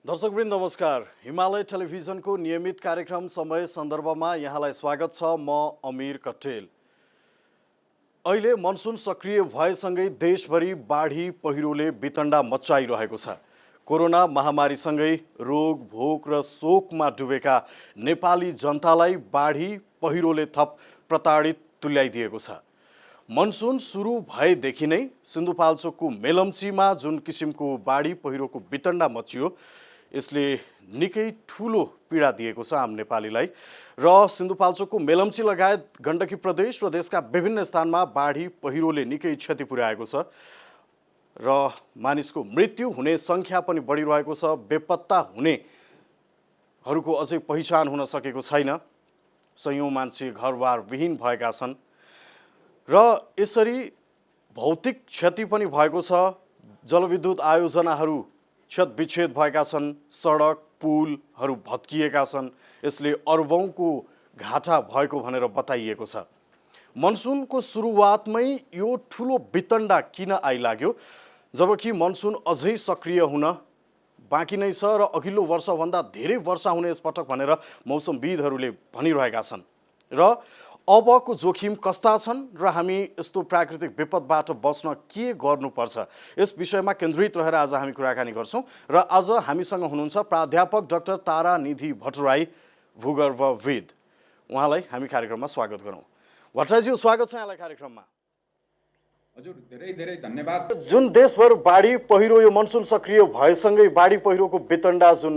दर्शकवृन्द नमस्कार। हिमालय टेलिभिजनको नियमित कार्यक्रम समय सन्दर्भमा यहाँलाई स्वागत छ। म अमीर कट्टेल। अहिले मनसुन सक्रिय भएसँगै देशभरि बाढी पहिरोले वितण्डा मच्चाइरहेको छ। कोरोना महामारीसँगै रोग भोक र शोकमा डुबेका नेपाली जनतालाई बाढी पहिरोले थप प्रताडित तुल्याइदिएको छ। मनसुन सुरु भएदेखि नै सिन्धुपाल्चोकको मेलम्चीमा जुन किसिमको बाढी पहिरोको वितण्डा मच्चियो यसले निकै ठुलो पीडा दिएको छ आम नेपालीलाई। र सिन्धुपाल्चोकको मेलम्ची लगायत गण्डकी प्रदेश र देशका विभिन्न स्थानमा बाढी पहिरोले निकै क्षति पुर्याएको छ र मानिसको मृत्यु हुने सङ्ख्या पनि बढिरहेको छ। बेपत्ता हुनेहरूको अझै पहिचान हुन सकेको छैन। सयौं मान्छे घरबार विहीन भएका छन् र यसरी भौतिक क्षति पनि भएको छ। जलविद्युत आयोजनाहरू क्षतविच्छेद भएका छन्, सडक पुलहरू भत्किएका छन्। यसले अर्बौंको घाटा भएको भनेर बताइएको छ। मनसुनको सुरुवातमै यो ठुलो वितण्डा किन आइलाग्यो, जबकि मनसुन अझै सक्रिय हुन बाँकी नै छ र अघिल्लो वर्षभन्दा धेरै वर्षा हुने यसपटक भनेर मौसमविदहरूले भनिरहेका छन्। र अबको जोखिम कस्ता छन् र हामी यस्तो प्राकृतिक विपदबाट बच्न के गर्नुपर्छ, यस विषयमा केन्द्रित रहेर आज हामी कुराकानी गर्छौं। र आज हामीसँग हुनुहुन्छ प्राध्यापक डाक्टर तारानिधि भट्टराई, भूगर्भविद। उहाँलाई हामी कार्यक्रममा स्वागत गरौँ। भट्टराईज्यू, स्वागत छ यहाँलाई कार्यक्रममा। हजुर, धेरै धेरै धन्यवाद। जुन देशभर बाढी पहिरो यो मनसुन सक्रिय भएसँगै बाढी पहिरोको वितण्डा जुन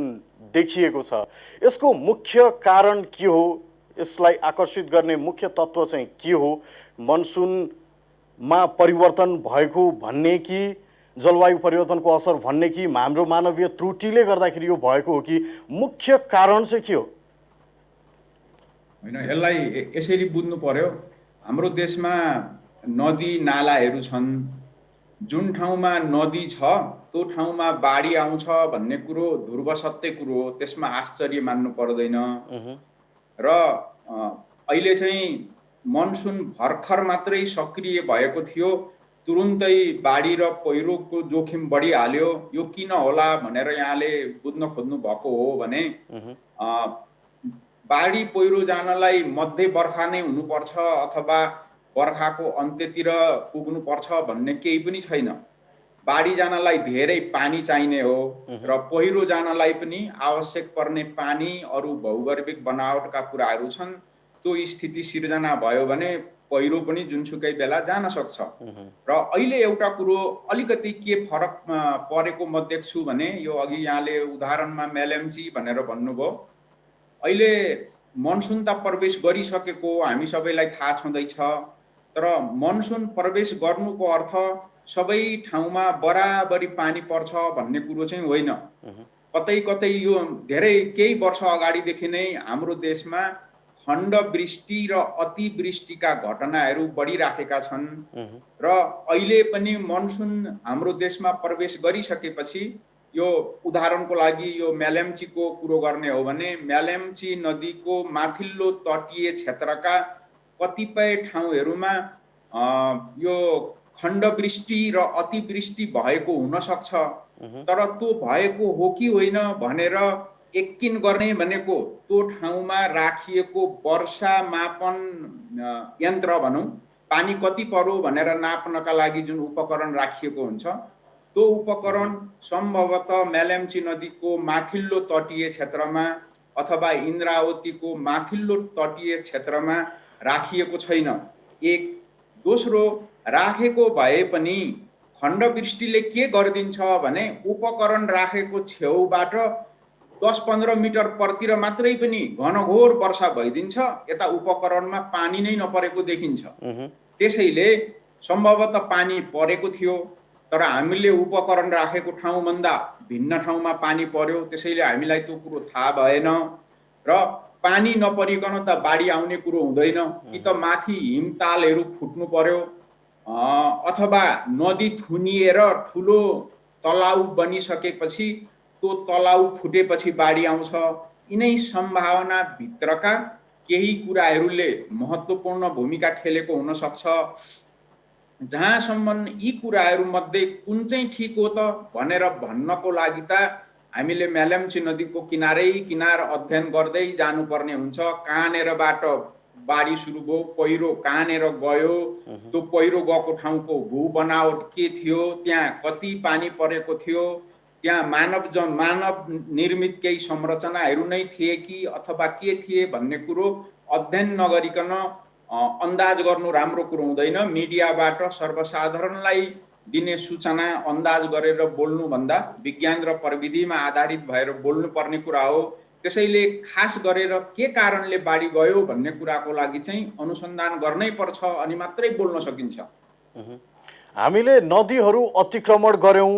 देखिएको छ, यसको मुख्य कारण के हो? यसलाई आकर्षित गर्ने मुख्य तत्त्व चाहिँ के हो? मनसुनमा परिवर्तन भएको भन्ने कि जलवायु परिवर्तनको असर भन्ने कि हाम्रो मानवीय त्रुटिले गर्दाखेरि यो भएको हो कि मुख्य कारण चाहिँ के हो? हैन, यसलाई यसरी बुझ्नु पर्यो। हाम्रो देशमा नदी नालाहरू छन्। जुन ठाउँमा नदी छ त्यो ठाउँमा बाढी आउँछ भन्ने कुरो ध्रुव सत्य कुरो हो, त्यसमा आश्चर्य मान्नु पर्दैन। र अहिले चाहिँ मनसुन भर्खर मात्रै सक्रिय भएको थियो, तुरुन्तै बाढी र पहिरोको जोखिम बढिहाल्यो। यो किन होला भनेर यहाँले बुझ्न खोज्नु भएको हो भने बाढी पहिरो जानलाई मध्य बर्खा नै हुनुपर्छ अथवा बर्खाको अन्त्यतिर पुग्नुपर्छ भन्ने केही पनि छैन। बाढी जानलाई धेरै पानी चाहिने हो र पहिरो जानलाई पनि आवश्यक पर्ने पानी, अरू भौगर्भिक बनावटका कुराहरू छन्। त्यो स्थिति सिर्जना भयो भने पहिरो पनि जुनसुकै बेला जान सक्छ। र अहिले एउटा कुरो अलिकति के फरक परेको म देख्छु भने, यो अघि यहाँले उदाहरणमा मेलम्ची भनेर भन्नुभयो। अहिले मनसुन त प्रवेश गरिसकेको हामी सबैलाई थाहा छँदैछ, तर मनसुन प्रवेश गर्नुको अर्थ सबै ठाउँमा बराबरी पानी पर्छ भन्ने कुरो चाहिँ होइन। कतै कतै यो धेरै केही वर्ष अगाडिदेखि नै हाम्रो देशमा खण्ड वृष्टि र अतिवृष्टिका घटनाहरू बढिराखेका छन्। र अहिले पनि मनसुन हाम्रो देशमा प्रवेश गरिसकेपछि, यो उदाहरणको लागि यो मेलम्चीको कुरो गर्ने हो भने, मेलम्ची नदीको माथिल्लो तटीय क्षेत्रका कतिपय ठाउँहरूमा यो खण्डवृष्टि र अतिवृष्टि भएको हुन सक्छ। तर त्यो भएको हो कि होइन भनेर यकिन गर्ने भनेको त्यो ठाउँमा राखिएको वर्षा मापन यन्त्र भनौँ, पानी कति पर्यो भनेर नाप्नका लागि जुन उपकरण राखिएको हुन्छ, त्यो उपकरण सम्भवतः मेलम्ची नदीको माथिल्लो तटीय क्षेत्रमा अथवा इन्द्रावतीको माथिल्लो तटीय क्षेत्रमा राखिएको छैन। एक। दोस्रो, राखेको भए पनि खण्डवृष्टिले के गरिदिन्छ भने उपकरण राखेको छेउबाट 10-15 मिटर परतिर मात्रै पनि घनघोर वर्षा भइदिन्छ, यता उपकरणमा पानी नै नपरेको देखिन्छ। त्यसैले सम्भवतः पानी परेको थियो, तर हामीले उपकरण राखेको ठाउँभन्दा भिन्न ठाउँमा पानी पर्यो, त्यसैले हामीलाई त्यो कुरो थाहा भएन। र पानी नपरिकन त बाढी आउने कुरो हुँदैन। कि त माथि हिमतालहरू फुट्नु पर्यो अथवा नदी थुनिएर ठुलो तलाउ बनिसकेपछि त्यो तलाउ फुटेपछि बाढी आउँछ। यिनै सम्भावना भित्रका केही कुराहरूले महत्त्वपूर्ण भूमिका खेलेको हुन सक्छ। जहाँसम्म यी कुराहरू मध्ये कुन चाहिँ ठीक हो त भनेर भन्नको लागि त हामीले मेलम्ची नदीको किनार अध्ययन गर्दै जानुपर्ने हुन्छ। कहाँनेरबाट बाढी सुरु भयो, पहिरो कहाँनेर गयो, त्यो पहिरो गएको ठाउँको भू बनावट के थियो, त्यहाँ कति पानी परेको थियो, त्यहाँ मानव निर्मित केही संरचनाहरू नै थिए कि अथवा के थिए भन्ने कुरो अध्ययन नगरिकन अन्दाज गर्नु राम्रो कुरो हुँदैन। मिडियाबाट सर्वसाधारणलाई दिने सूचना अन्दाज गरेर बोल्नुभन्दा विज्ञान र प्रविधिमा आधारित भएर बोल्नुपर्ने कुरा हो। त्यसैले खास गरेर के कारणले बाढी गयो भन्ने कुराको लागि चाहिँ अनुसन्धान गर्नै पर्छ, अनि मात्रै बोल्न सकिन्छ। हामीले नदीहरू अतिक्रमण गर्यौं,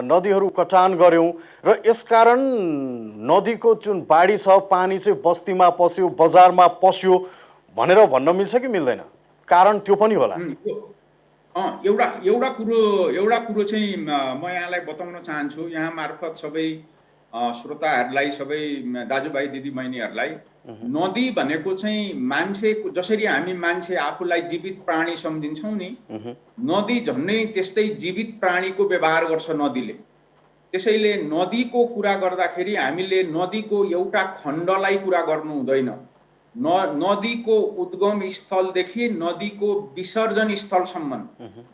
नदीहरू कटान गर्यौं र यसकारण नदीको जुन बाढी छ, पानी चाहिँ बस्तीमा पस्यो, बजारमा पस्यो भनेर भन्न मिल्छ कि मिल्दैन? कारण त्यो पनि होला। एउटा कुरो चाहिँ म यहाँलाई बताउन चाहन्छु, यहाँ मार्फत सबै श्रोताहरूलाई, सबै दाजुभाइ दिदीबहिनीहरूलाई, नदी भनेको चाहिँ मान्छेको, जसरी हामी मान्छे आफूलाई जीवित प्राणी सम्झिन्छौँ नि, नदी झन्नै त्यस्तै जीवित प्राणीको व्यवहार गर्छ नदीले। त्यसैले नदीको कुरा गर्दाखेरि हामीले नदीको एउटा खण्डलाई कुरा गर्नु हुँदैन। नदीको उद्गम स्थलदेखि नदीको विसर्जन स्थलसम्म,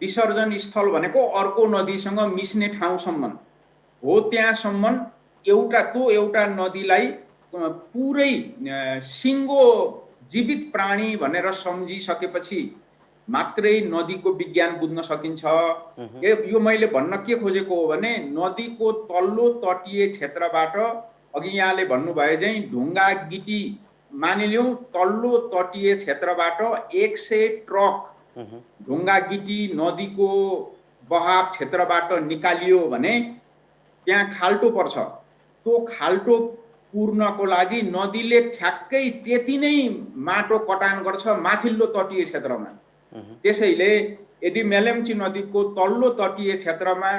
विसर्जन स्थल भनेको अर्को नदीसँग मिस्ने ठाउँसम्म हो, त्यहाँसम्म एउटा नदीलाई पुरै सिङ्गो जीवित प्राणी भनेर सम्झिसकेपछि मात्रै नदीको विज्ञान बुझ्न सकिन्छ। यो मैले भन्न के खोजेको हो भने, नदीको तल्लो तटीय क्षेत्रबाट, अघि यहाँले भन्नुभयो चाहिँ ढुङ्गा गिटी, मानिलिउँ तल्लो तटीय क्षेत्रबाट 100 ट्रक ढुङ्गा गिटी नदीको बहाव क्षेत्रबाट निकालियो भने त्यहाँ खाल्टो पर्छ। त्यो खाल्टो पूर्णको लागि नदीले ठ्याक्कै त्यति नै माटो कटान गर्छ माथिल्लो तटीय क्षेत्रमा। त्यसैले यदि मेलम्ची नदीको तल्लो तटीय क्षेत्रमा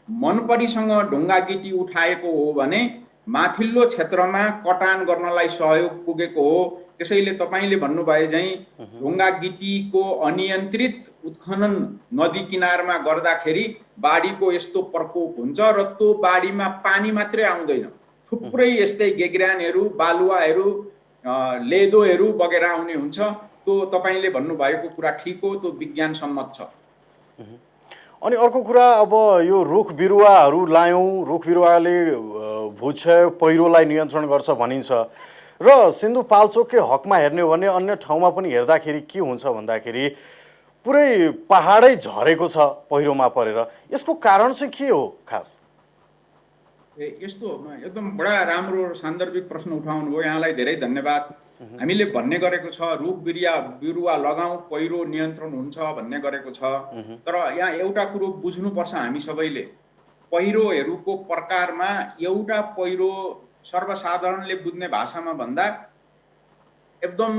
मनपरीसँग ढुङ्गा गिटी उठाएको हो भने माथिल्लो क्षेत्रमा कटान गर्नलाई सहयोग पुगेको हो। त्यसैले तपाईले भन्नुभयो चाहिँ ढुङ्गा गिटीको अनियन्त्रित उत्खनन नदी किनारमा गर्दाखेरि बाढीको यस्तो प्रकोप हुन्छ र त्यो बाढीमा पानी मात्रै आउँदैन, थुप्रै यस्तै गेग्रानहरू, बालुवाहरू, लेदोहरू बगेर आउने हुन्छ। त्यो तपाईले भन्नुभएको कुरा ठिक हो, त्यो विज्ञान सम्मत छ। अनि अर्को कुरा, अब यो रुख बिरुवाहरू लायौँ, रुख बिरुवाले भूक्षय पहिरोलाई नियन्त्रण गर्छ भनिन्छ र सिन्धुपाल्चोककै हकमा हेर्ने हो भने अन्य ठाउँमा पनि हेर्दाखेरि के हुन्छ भन्दाखेरि पुरै पहाडै झरेको छ पहिरोमा परेर। यसको कारण चाहिँ के हो खास? यस्तो एकदम बडा राम्रो सान्दर्भिक प्रश्न उठाउनु भयो, यहाँलाई धेरै धन्यवाद। हामीले भन्ने गरेको छ रुख बिरुवा लगाऊ पहिरो नियन्त्रण हुन्छ भन्ने गरेको छ, तर यहाँ एउटा कुरो बुझ्नुपर्छ हामी सबैले। पहिरोहरूको प्रकारमा एउटा पहिरो सर्वसाधारणले बुझ्ने भाषामा भन्दा एकदम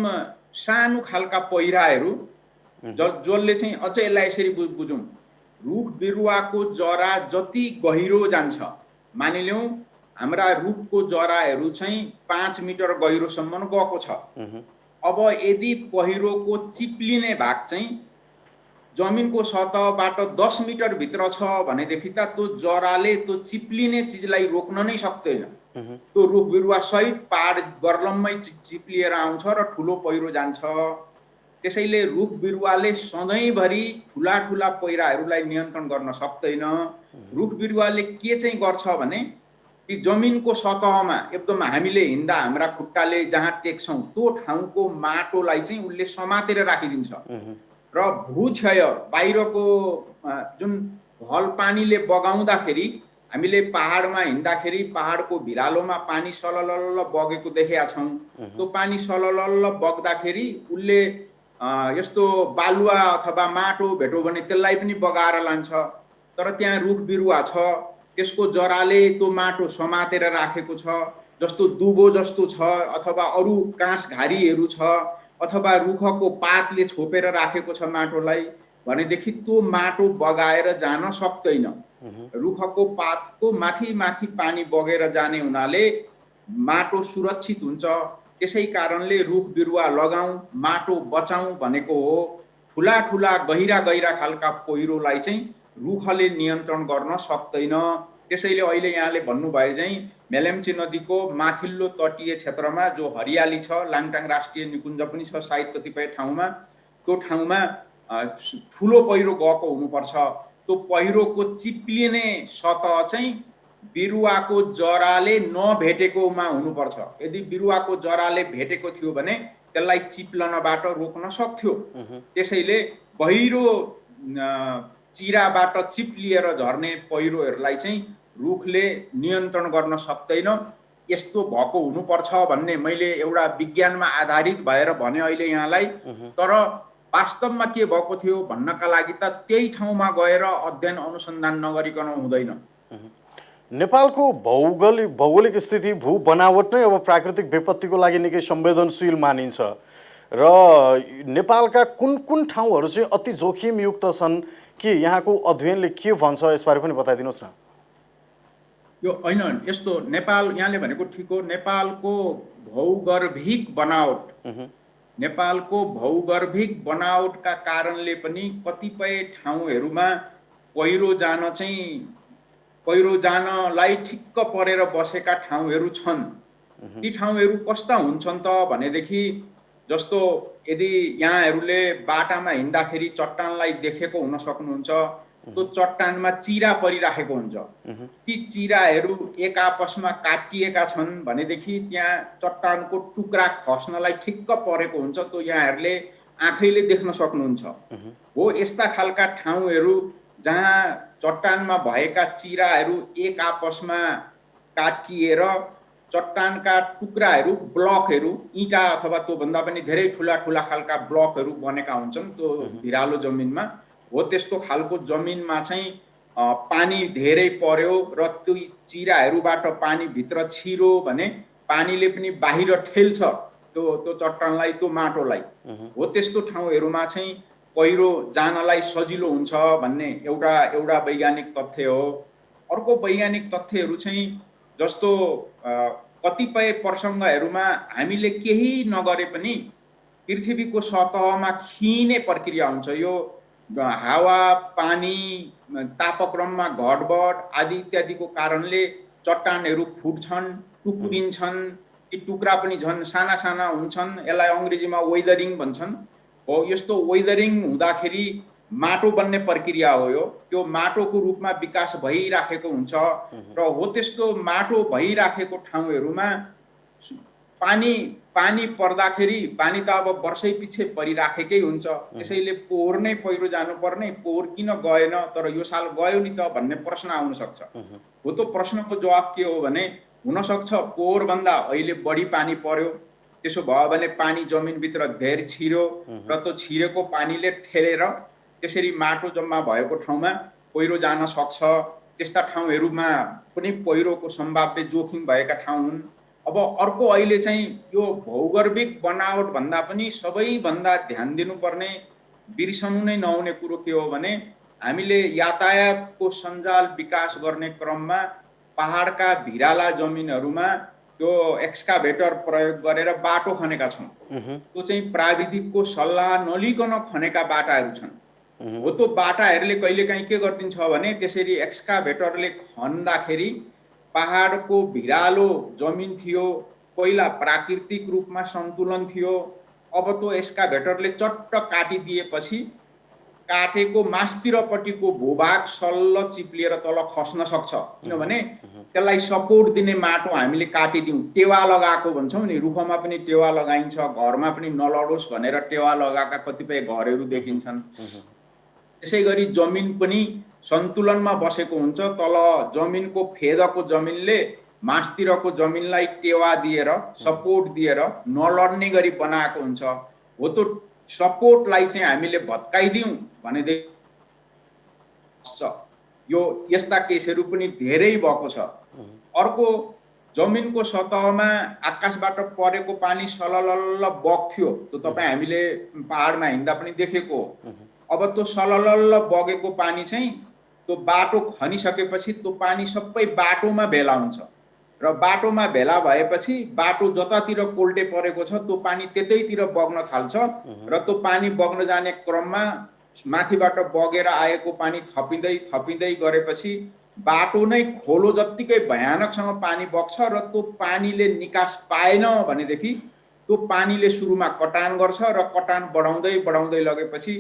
सानो खालका पहिराहरू, जसले चाहिँ अझ यसलाई यसरी बुझौँ, रुख बिरुवाको जरा जति गहिरो जान्छ, मानिलिउँ हाम्रा रुखको जराहरू चाहिँ 5 मिटर गहिरोसम्म गएको छ। अब यदि पहिरोको चिप्लिने भाग चाहिँ जमिनको सतहबाट 10 मिटर भित्र छ भनेदेखि त त्यो जराले त्यो चिप्लिने चिजलाई रोक्न नै सक्दैन। त्यो रुख बिरुवा सहित पहाड गर्लम्मै चिप्लिएर आउँछ र ठुलो पहिरो जान्छ। त्यसैले रुख बिरुवाले सधैँभरि ठुला पहिराहरूलाई नियन्त्रण गर्न सक्दैन। रुख बिरुवाले के चाहिँ गर्छ भने कि जमिनको सतहमा एकदम हामीले हिँड्दा हाम्रा खुट्टाले जहाँ टेक्छौँ त्यो ठाउँको माटोलाई चाहिँ उसले समातेर राखिदिन्छ र भूक्षय बाहिरको जुन हल पानीले बगाउँदाखेरि हामीले पहाडमा हिँड्दाखेरि पहाडको भिरालोमा पानी सललल बगेको देखेका छौँ। त्यो पानी सललल बग्दाखेरि उसले यस्तो बालुवा अथवा माटो भेट्यो भने त्यसलाई पनि बगाएर लान्छ। तर त्यहाँ रुख बिरुवा छ, त्यसको जराले त्यो माटो समातेर राखेको छ, जस्तो दुबो जस्तो छ अथवा अरू काँस घारीहरू छ अथवा रुखको पातले छोपेर राखेको छ माटोलाई भनेदेखि त्यो माटो बगाएर जान सक्दैन। रुखको पातको माथि माथि पानी बगेर जाने हुनाले माटो सुरक्षित हुन्छ। त्यसै कारणले रुख बिरुवा लगाऊ माटो बचाऊ भनेको हो। ठुला गहिरा खालका पहिरोलाई चाहिँ रुखले नियन्त्रण गर्न सक्दैन। त्यसैले अहिले यहाँले भन्नुभयो चाहिँ मेलम्ची नदीको माथिल्लो तटीय क्षेत्रमा जो हरियाली छ, लाङटाङ राष्ट्रिय निकुञ्ज पनि छ सायद कतिपय ठाउँमा, त्यो ठाउँमा ठुलो पहिरो गएको हुनुपर्छ। त्यो पहिरोको चिप्लिने सतह चाहिँ बिरुवाको जराले नभेटेकोमा हुनुपर्छ। यदि बिरुवाको जराले भेटेको थियो भने त्यसलाई चिप्लनबाट रोक्न सक्थ्यो। त्यसैले गहिरो चिराबाट चिप्लिएर झर्ने पहिरोहरूलाई चाहिँ रुखले नियन्त्रण गर्न सक्दैन। यस्तो भएको हुनुपर्छ भन्ने मैले एउटा विज्ञानमा आधारित भएर भने अहिले यहाँलाई। तर वास्तवमा के भएको थियो भन्नका लागि त त्यही ठाउँमा गएर अध्ययन अनुसन्धान नगरिकन हुँदैन। नेपालको भौगोलिक स्थिति भू बनावट नै अब प्राकृतिक विपत्तिको लागि निकै संवेदनशील मानिन्छ र नेपालका कुन कुन ठाउँहरू चाहिँ अति जोखिमयुक्त छन् कि यहाँको अध्ययनले के भन्छ यसबारे पनि बताइदिनुहोस् न। यो होइन, यस्तो नेपाल यहाँले भनेको ठिक हो। नेपालको भौगर्भिक बनावटका कारणले पनि कतिपय ठाउँहरूमा पहिरो जानलाई ठिक्क परेर बसेका ठाउँहरू छन्। ती ठाउँहरू कस्ता हुन्छन् त भनेदेखि जस्तो यदि यहाँहरूले बाटामा हिँड्दाखेरि चट्टानलाई देखेको हुन सक्नुहुन्छ। त्यो चट्टानमा चिरा परिराखेको हुन्छ। ती चिराहरू एक आपसमा काटिएका छन् भनेदेखि त्यहाँ चट्टानको टुक्रा खस्नलाई ठिक्क परेको हुन्छ। त्यो यहाँहरूले आँखैले देख्न सक्नुहुन्छ। हो, यस्ता खालका ठाउँहरू जहाँ चट्टानमा भएका चिराहरू एक आपसमा काटिएर चट्टानका टुक्राहरू, ब्लकहरू, इँटा अथवा त्योभन्दा पनि धेरै ठुला ठुला खालका ब्लकहरू बनेका हुन्छन् त्यो भिरालो जमिनमा। हो, त्यस्तो खालको जमिनमा चाहिँ पानी धेरै पर्यो र त्यो चिराहरूबाट पानी भित्र छिरो भने पानीले पनि बाहिर ठेल्छ त्यो चट्टानलाई, त्यो माटोलाई। हो, त्यस्तो ठाउँहरूमा चाहिँ पहिरो जानलाई सजिलो हुन्छ भन्ने एउटा वैज्ञानिक तथ्य हो। अर्को वैज्ञानिक तथ्यहरू चाहिँ जस्तो कतिपय प्रसङ्गहरूमा हामीले केही नगरे पनि पृथ्वीको सतहमा खिने प्रक्रिया हुन्छ। यो हावा, पानी, तापक्रममा घटबढ आदि इत्यादिको कारणले चट्टानहरू फुट्छन्, टुक्रिन्छन्। ती टुक्रा पनि झन् साना साना हुन्छन्। यसलाई अङ्ग्रेजीमा वेदरिङ भन्छन्। हो, यस्तो वेदरिङ हुँदाखेरि माटो बन्ने प्रक्रिया हो यो। त्यो माटोको रूपमा विकास भइराखेको हुन्छ र हो त्यस्तो माटो भइराखेको ठाउँहरूमा पानी पर्दाखेरि पानी त अब वर्षै पछि परिराखेकै हुन्छ। त्यसैले पोहोर नै पहिरो जानुपर्ने, पोहोर किन गएन तर यो साल गयो नि त भन्ने प्रश्न आउन सक्छ। हो, त्यो प्रश्नको जवाब के हो भने हुनसक्छ पोहोरभन्दा अहिले बढी पानी पर्यो। त्यसो भयो भने पानी जमिनभित्र धेरै छिर्यो र त्यो छिरेको पानीले ठेलेर त्यसरी माटो जम्मा भएको ठाउँमा पहिरो जान सक्छ। त्यस्ता ठाउँहरूमा पनि पहिरोको सम्भाव्य जोखिम भएका ठाउँ हुन्। अब अर्को अहिले चाहिँ यो भौगर्भिक बनावट भन्दा पनि सबैभन्दा ध्यान दिनुपर्ने, बिर्सनु नै नहुने कुरो के हो भने हामीले यातायातको सञ्जाल विकास गर्ने क्रममा पहाडका भिराला जमिनहरूमा त्यो एक्सकाभेटर प्रयोग गरेर बाटो खनेका छौँ। त्यो चाहिँ प्राविधिकको सल्लाह नलिकन खनेका बाटाहरू छन्। हो, त्यो बाटाहरूले कहिलेकाहीँ के गरिदिन्छ भने त्यसरी एक्सकाभेटरले खन्दाखेरि पहाडको भिरालो जमिन थियो, पहिला प्राकृतिक रूपमा सन्तुलन थियो। अब त्यो एक्सकाभेटरले चट्ट काटिदिएपछि काटेको मास्तिरपट्टिको भूभाग सल्ल चिप्लिएर तल खस्न सक्छ। किनभने त्यसलाई सपोर्ट दिने माटो हामीले काटिदिउँ, टेवा लगाएको भन्छौँ नि। रुखमा पनि टेवा लगाइन्छ, घरमा पनि नलडोस् भनेर टेवा लगाएका कतिपय घरहरू देखिन्छन्। त्यसै गरी जमिन पनि सन्तुलनमा बसेको हुन्छ। तल जमिनको फेदको जमिनले मास्तिरको जमिनलाई टेवा दिएर, सपोर्ट दिएर नलड्ने गरी बनाएको हुन्छ। हो, त्यो सपोर्टलाई चाहिँ हामीले भत्काइदिउँ भनेदेखि यो यस्ता केसहरू पनि धेरै भएको छ। अर्को, जमिनको सतहमा आकाशबाट परेको पानी सललल्ल बग्थ्यो। त्यो तपाईँ हामीले पहाडमा हिँड्दा पनि देखेको। अब त्यो सललल्ल बगेको पानी चाहिँ त्यो बाटो खनिसकेपछि त्यो पानी सबै बाटोमा भेला हुन्छ र बाटोमा भेला भएपछि बाटो जतातिर कोल्टे परेको छ त्यो पानी त्यतैतिर बग्न थाल्छ र त्यो पानी बग्न जाने क्रममा माथिबाट बगेर आएको पानी थपिँदै थपिँदै गरेपछि बाटो नै खोलो जत्तिकै भयानकसँग पानी बग्छ र त्यो पानीले निकास पाएन भनेदेखि त्यो पानीले सुरुमा कटान गर्छ र कटान बढाउँदै बढाउँदै लगेपछि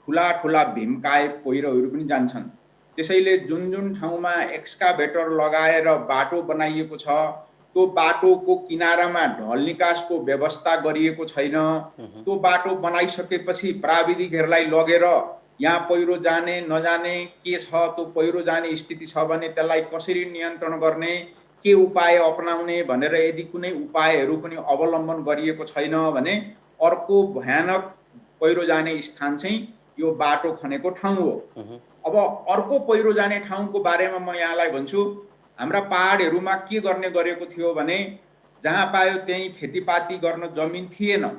ठुला ठुला भीमकाय पहिरोहरू पनि जान्छन्। त्यसैले जुन जुन ठाउँमा एक्सकाभेटर लगाएर बाटो बनाइएको छ त्यो बाटोको किनारामा ढल निकासको व्यवस्था गरिएको छैन। त्यो बाटो बनाइसकेपछि प्राविधिकहरूलाई लगेर यहाँ पहिरो जाने नजाने के छ, त्यो पहिरो जाने स्थिति छ भने त्यसलाई कसरी नियन्त्रण गर्ने, के उपाय अपनाउने भनेर यदि कुनै उपायहरू पनि अवलम्बन गरिएको छैन भने अर्को भयानक पहिरो जाने स्थान चाहिँ यो बाटो खनेको ठाउँ हो। अब अर्को पहिरो जाने ठाउँको बारेमा म यहाँलाई भन्छु। हाम्रा पहाडहरूमा के गर्ने गरेको थियो भने जहाँ पायो त्यहीँ खेतीपाती गर्न जमिन थिएन।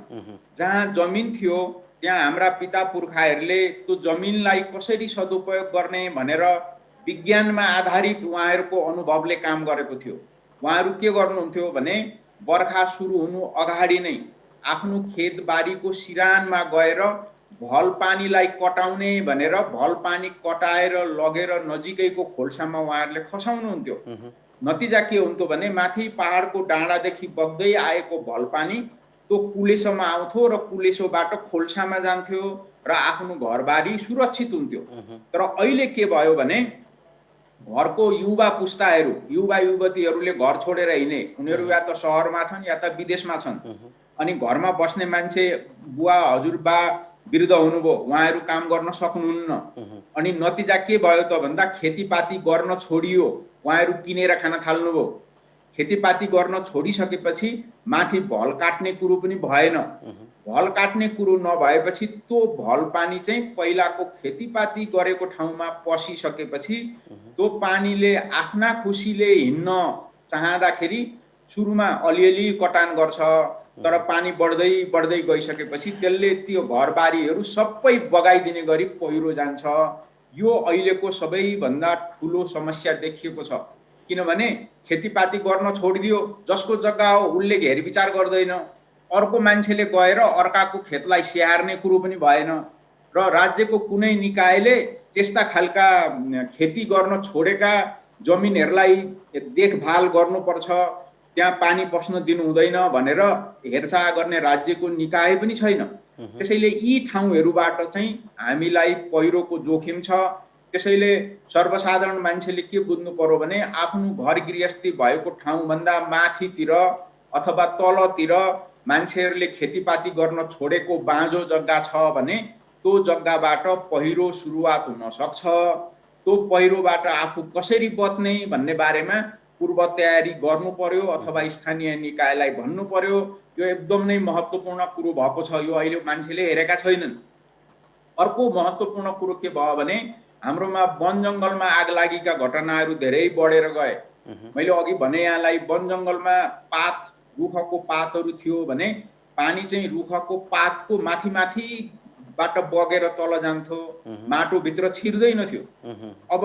जहाँ जमिन थियो त्यहाँ हाम्रा पिता पुर्खाहरूले त्यो जमिनलाई कसरी सदुपयोग गर्ने भनेर विज्ञानमा आधारित उहाँहरूको अनुभवले काम गरेको थियो। उहाँहरू के गर्नुहुन्थ्यो भने बर्खा सुरु हुनु अगाडि नै आफ्नो खेतबारीको सिरानमा गएर भल पानीलाई कटाउने भनेर भल पानी कटाएर लगेर नजिकैको खोल्सामा उहाँहरूले खसाउनुहुन्थ्यो। नतिजा के हुन्थ्यो भने माथि पहाडको डाँडादेखि बग्दै आएको भल पानी त्यो कुलेसोमा आउँथ्यो र कुलेसोबाट खोल्सामा जान्थ्यो र आफ्नो घरबारी सुरक्षित हुन्थ्यो। तर अहिले के भयो भने घरको युवा पुस्ताहरू, युवा युवतीहरूले घर छोडेर हिँडे, उनीहरू या त सहरमा छन् या त विदेशमा छन्। अनि घरमा बस्ने मान्छे बुवा हजुरबा वृद्ध हुनुभयो, उहाँहरू काम गर्न सक्नुहुन्न। अनि नतिजा के भयो त भन्दा खेतीपाती गर्न छोडियो, उहाँहरू किनेर खान थाल्नुभयो। खेतीपाती गर्न छोडिसकेपछि माथि भल काट्ने कुरो पनि भएन। भल काट्ने कुरो नभएपछि त्यो भल पानी चाहिँ पहिलाको खेतीपाती गरेको ठाउँमा पसिसकेपछि त्यो पानीले आफ्ना खुसीले हिँड्न चाहँदाखेरि सुरुमा अलिअलि कटान गर्छ, तर पानी बढ्दै बढ्दै गइसकेपछि त्यसले त्यो घरबारीहरू सबै बगाइदिने गरी पहिरो जान्छ। यो अहिलेको सबैभन्दा ठुलो समस्या देखिएको छ। किनभने खेतीपाती गर्न छोडिदियो, जसको जग्गा हो उसले हेरविचार गर्दैन, अर्को मान्छेले गएर अर्काको खेतलाई स्याहार्ने कुरो पनि भएन र राज्यको कुनै निकायले त्यस्ता खालका खेती गर्न छोडेका जमिनहरूलाई देखभाल गर्नुपर्छ, त्यहाँ पानी पस्न दिनु हुँदैन भनेर हेरचाह गर्ने राज्यको निकाय पनि छैन। त्यसैले यी ठाउँहरूबाट चाहिँ हामीलाई पहिरोको जोखिम छ। त्यसैले सर्वसाधारण मान्छेले के बुझ्नु पर्यो भने आफ्नो घर गृहस्थी भएको ठाउँभन्दा माथितिर अथवा तलतिर मान्छेहरूले खेतीपाती गर्न छोडेको बाँझो जग्गा छ भने त्यो जग्गाबाट पहिरो सुरुवात हुन सक्छ। त्यो पहिरोबाट आफू कसरी बच्ने भन्ने बारेमा पूर्व तयारी गर्नु पर्यो अथवा स्थानीय निकायलाई भन्नु पर्यो। यो एकदम नै महत्त्वपूर्ण कुरो भएको छ। यो अहिले मान्छेले हेरेका छैनन्। अर्को महत्त्वपूर्ण कुरो के भयो भने हाम्रोमा वन जङ्गलमा आगलागीका घटनाहरू धेरै बढेर गए। मैले अघि भने यहाँलाई वन जङ्गलमा रुखको पातहरू थियो भने पानी चाहिँ रुखको पातको माथि माथिबाट बगेर तल जान्थ्यो, माटोभित्र छिर्दैन थियो। अब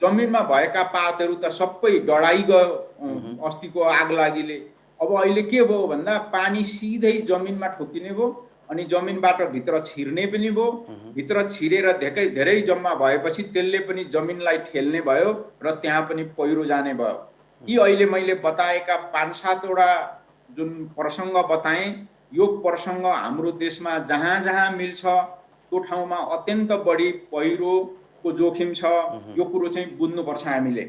जमिनमा भएका पातहरू त सबै डढाइ गयो अस्तिको आगलागीले। अब अहिले के भयो भन्दा पानी सिधै जमिनमा ठोकिने भयो अनि जमिनबाट भित्र छिर्ने पनि भयो। भित्र छिरेर धेरै जम्मा भएपछि त्यसले पनि जमिनलाई ठेल्ने भयो र त्यहाँ पनि पहिरो जाने भयो। यी अहिले मैले बताएका 5-7 वटा जुन प्रसङ्ग बताएँ, यो प्रसङ्ग हाम्रो देशमा जहाँ जहाँ मिल्छ त्यो ठाउँमा अत्यन्त बढी पहिरोको जोखिम छ। यो कुरो चाहिँ बुझ्नुपर्छ हामीले।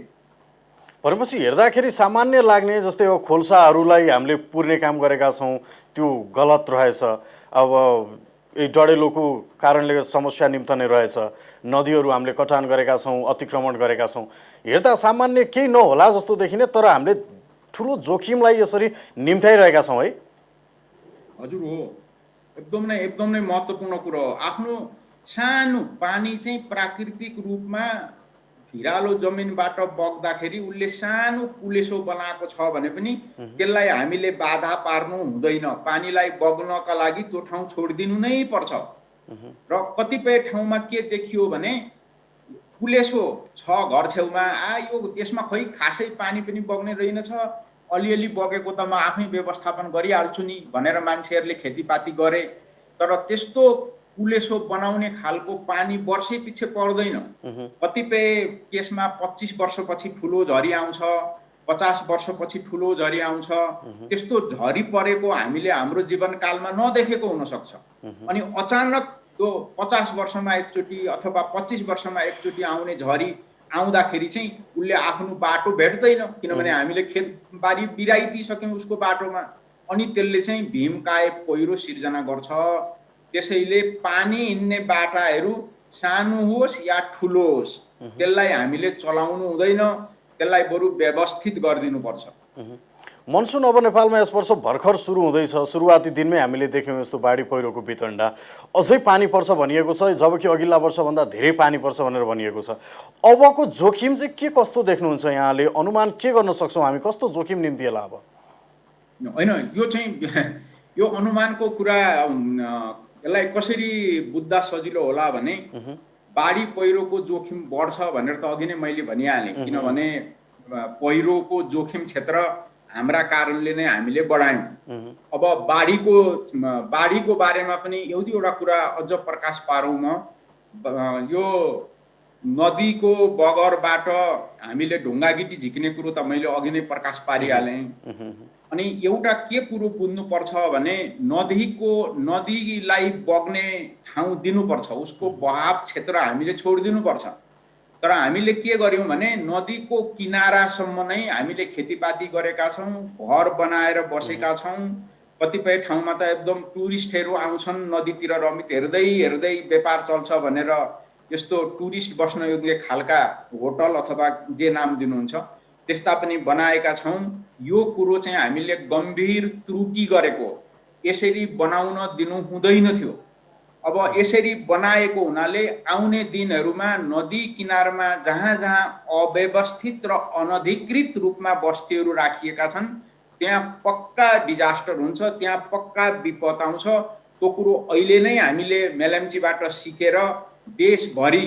भनेपछि हेर्दाखेरि सामान्य लाग्ने जस्तै अब खोल्साहरूलाई हामीले पुर्ने काम गरेका छौँ, त्यो गलत रहेछ। अब यही डढेलोको कारणले समस्या निम्तने रहेछ। नदीहरू हामीले कटान गरेका छौँ, अतिक्रमण गरेका छौँ। हेर्दा सामान्य केही नहोला जस्तो देखिने, तर हामीले ठुलो जोखिमलाई यसरी निम्त्याइरहेका छौँ है। हजुर हो, एकदम नै महत्त्वपूर्ण कुरो हो। आफ्नो सानो पानी चाहिँ प्राकृतिक रूपमा भिरालो जमिनबाट बग्दाखेरि उसले सानो कुलेसो बनाएको छ भने पनि त्यसलाई हामीले बाधा पार्नु हुँदैन। पानीलाई बग्नका लागि त्यो ठाउँ छोडिदिनु नै पर्छ। र कतिपय ठाउँमा के देखियो भने कुलेसो छ घर छेउमा, यो त्यसमा खै खासै पानी पनि बग्ने रहेनछ, अलिअलि बगेको त म आफै व्यवस्थापन गरिहाल्छु नि भनेर मान्छेहरूले खेतीपाती गरे। तर त्यस्तो कुलेसो बनाउने खालको पानी वर्षै पछि पर्दैन। कतिपय केसमा 25 वर्षपछि ठुलो झरी आउँछ, 50 वर्षपछि ठुलो झरी आउँछ। त्यस्तो झरी परेको हामीले हाम्रो जीवनकालमा नदेखेको हुनसक्छ। अनि अचानक त्यो 50 वर्षमा एकचोटि अथवा 25 वर्षमा एकचोटि आउने झरी आउँदाखेरि चाहिँ उसले आफ्नो बाटो भेट्दैन, किनभने हामीले खेतबारी बिराइदिइसक्यौँ उसको बाटोमा। अनि त्यसले चाहिँ भीमकाय पहिरो सिर्जना गर्छ। त्यसैले पानी हिँड्ने बाटाहरू सानो होस् या ठुलो होस्, त्यसलाई हामीले चलाउनु हुँदैन, त्यसलाई बरु व्यवस्थित गरिदिनुपर्छ। मनसुन अब नेपालमा यस वर्ष भर्खर सुरु हुँदैछ। सुरुवाती दिनमै हामीले देख्यौँ यस्तो बाढी पहिरोको वितण्डा। अझै पानी पर्छ भनिएको छ, जबकि अघिल्ला वर्षभन्दा धेरै पानी पर्छ भनेर भनिएको छ। अबको जोखिम चाहिँ के कस्तो देख्नुहुन्छ यहाँले? अनुमान के गर्न सक्छौँ हामी? कस्तो जोखिम निम्तिएला अब? होइन, यो चाहिँ यो अनुमानको कुरा यसलाई कसरी बुझ्दा सजिलो होला भने बाढी पहिरोको जोखिम बढ्छ भनेर त अघि नै मैले भनिहालेँ। किनभने पहिरोको जोखिम क्षेत्र हाम्रा कारणले नै हामीले बढायौँ। अब बाढीको बारेमा पनि एउटा कुरा अझ प्रकाश पारौँ म। यो नदीको बगरबाट हामीले ढुङ्गागिटी झिक्ने कुरो त मैले अघि नै प्रकाश पारिहालेँ। अनि एउटा के कुरो बुझ्नुपर्छ भने नदीलाई बग्ने ठाउँ दिनुपर्छ, उसको बहाव क्षेत्र हामीले छोडिदिनुपर्छ। तर हामीले के गर्यौँ भने नदीको किनारासम्म नै हामीले खेतीपाती गरेका छौँ, घर बनाएर बसेका छौँ। कतिपय ठाउँमा त एकदम टुरिस्टहरू आउँछन् नदीतिर रमित हेर्दै हेर्दै व्यापार चल्छ भनेर यस्तो टुरिस्ट बस्न योग्य खालका होटल अथवा जे नाम दिनुहुन्छ त्यस्ता पनि बनाएका छौँ। यो कुरो चाहिँ हामीले गम्भीर त्रुटि गरेको, यसरी बनाउन दिनु हुँदैन थियो। अब यसरी बनाएको हुनाले आउने दिनहरूमा नदी किनारमा जहाँ जहाँ अव्यवस्थित र अनधिकृत रूपमा बस्तीहरू राखिएका छन् त्यहाँ पक्का डिजास्टर हुन्छ, त्यहाँ पक्का विपद आउँछ। त्यो कुरो अहिले नै हामीले मेलम्चीबाट सिकेर देशभरि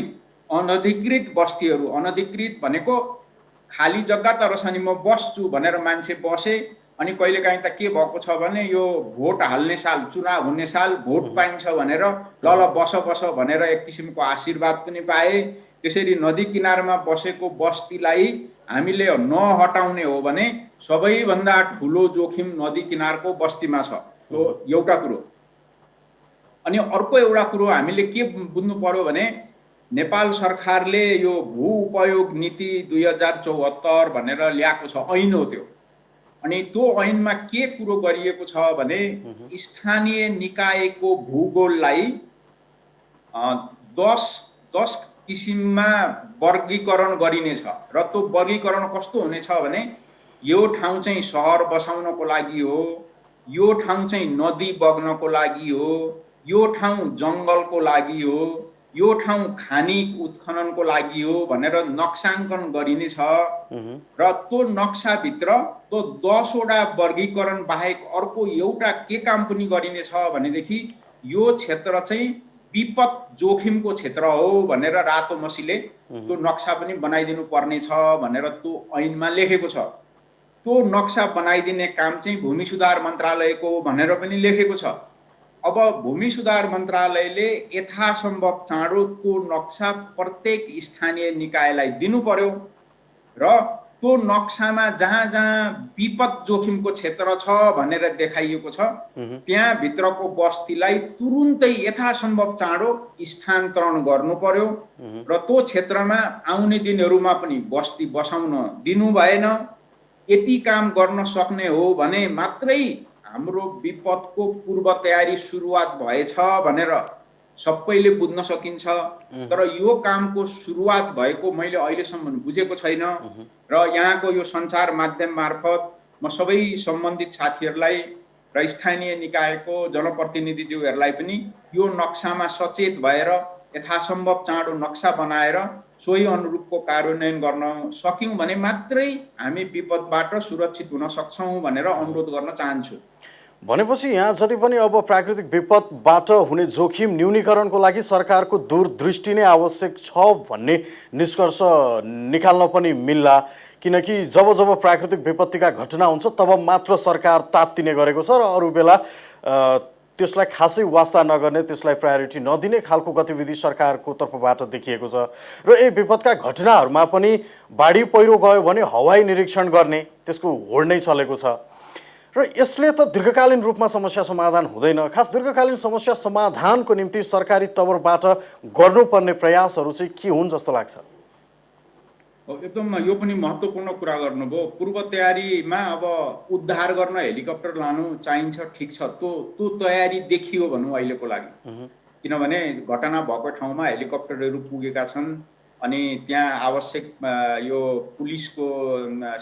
अनधिकृत बस्तीहरू, अनधिकृत भनेको खाली जग्गा तर छ नि म बस्छु भनेर मान्छे बसे, अनि कहिलेकाहीँ त के भएको छ भने यो भोट हाल्ने साल, चुनाव हुने साल भोट पाइन्छ भनेर ल बस बस भनेर एक किसिमको आशीर्वाद पनि पाए। त्यसरी नदी किनारमा बसेको बस्तीलाई हामीले नहटाउने हो भने सबैभन्दा ठुलो जोखिम नदी किनारको बस्तीमा छ। त्यो एउटा कुरो। अनि अर्को एउटा कुरो हामीले के बुझ्नु पर्यो भने नेपाल सरकारले यो भू उपयोग नीति 2074 भनेर ल्याएको छ, ऐन हो त्यो। अनि त्यो ऐनमा के कुरो गरिएको छ भने स्थानीय निकायको भूगोललाई 10 किसिममा वर्गीकरण गरिनेछ। र त्यो वर्गीकरण कस्तो हुनेछ भने यो ठाउँ चाहिँ सहर बसाउनको लागि हो, यो ठाउँ चाहिँ नदी बग्नको लागि हो, यो ठाउँ जङ्गलको लागि हो, यो ठाउँ खानी उत्खननको लागि हो भनेर नक्साङ्कन गरिनेछ। र त्यो नक्साभित्र त्यो 10 वटा वर्गीकरण बाहेक अर्को एउटा के काम पनि गरिनेछ भनेदेखि यो क्षेत्र चाहिँ विपद जोखिमको क्षेत्र हो भनेर रातो मसीले त्यो नक्सा पनि बनाइदिनु पर्ने छ भनेर त्यो ऐनमा लेखेको छ। त्यो नक्सा बनाइदिने काम चाहिँ भूमि सुधार मन्त्रालयको भनेर पनि लेखेको छ। अब भूमि सुधार मन्त्रालयले यथासम्भव चाँडो त्यो नक्सा प्रत्येक स्थानीय निकायलाई दिनु पर्यो र त्यो नक्सामा जहाँ जहाँ विपद जोखिमको क्षेत्र छ भनेर देखाइएको छ त्यहाँ भित्रको बस्तीलाई तुरुन्तै यथासम्भव चाँडो स्थानान्तरण गर्नु पर्यो र त्यो क्षेत्रमा आउने दिनहरूमा पनि बस्ती बसाउन दिनु भएन। यति काम गर्न सक्ने हो भने मात्रै हाम्रो विपदको पूर्व तयारी सुरुवात भएछ भनेर सबैले बुझ्न सकिन्छ। तर यो कामको सुरुवात भएको मैले अहिलेसम्म बुझेको छैन र यहाँको यो सञ्चार माध्यम मार्फत म सबै सम्बन्धित साथीहरूलाई र स्थानीय निकायको जनप्रतिनिधिज्यूहरूलाई पनि यो नक्सामा सचेत भएर यथासम्भव चाँडो नक्सा बनाएर सोही अनुरूपको कार्यान्वयन गर्न सक्यौँ भने मात्रै हामी विपदबाट सुरक्षित हुन सक्छौँ भनेर अनुरोध गर्न चाहन्छु। भनेपछि यहाँ जति पनि अब प्राकृतिक विपदबाट हुने जोखिम न्यूनीकरणको लागि सरकारको दूरदृष्टि नै आवश्यक छ भन्ने निष्कर्ष निकाल्न पनि मिल्ला। किनकि जब जब प्राकृतिक विपत्तिका घटना हुन्छ तब मात्र सरकार तात्तिने गरेको छ र अरू बेला त्यसलाई खासै वास्ता नगर्ने, त्यसलाई प्रायोरिटी नदिने खालको गतिविधि सरकारको तर्फबाट देखिएको छ। र यही विपदका घटनाहरूमा पनि बाढी पहिरो गयो भने हवाई निरीक्षण गर्ने त्यसको होड नै चलेको छ। र यसले त दीर्घकालीन रूपमा समस्या समाधान हुँदैन। खास दीर्घकालीन समस्या समाधानको निम्ति सरकारी तवरबाट गर्नुपर्ने प्रयासहरू चाहिँ के हुन् जस्तो लाग्छ? एकदम यो पनि महत्त्वपूर्ण कुरा गर्नुभयो। पूर्व तयारीमा अब उद्धार गर्न हेलिकप्टर लानु चाहिन्छ, ठिक छ, त्यो तयारी देखियो भनौँ अहिलेको लागि। किनभने घटना भएको ठाउँमा हेलिकप्टरहरू पुगेका छन् अनि त्यहाँ आवश्यक यो पुलिसको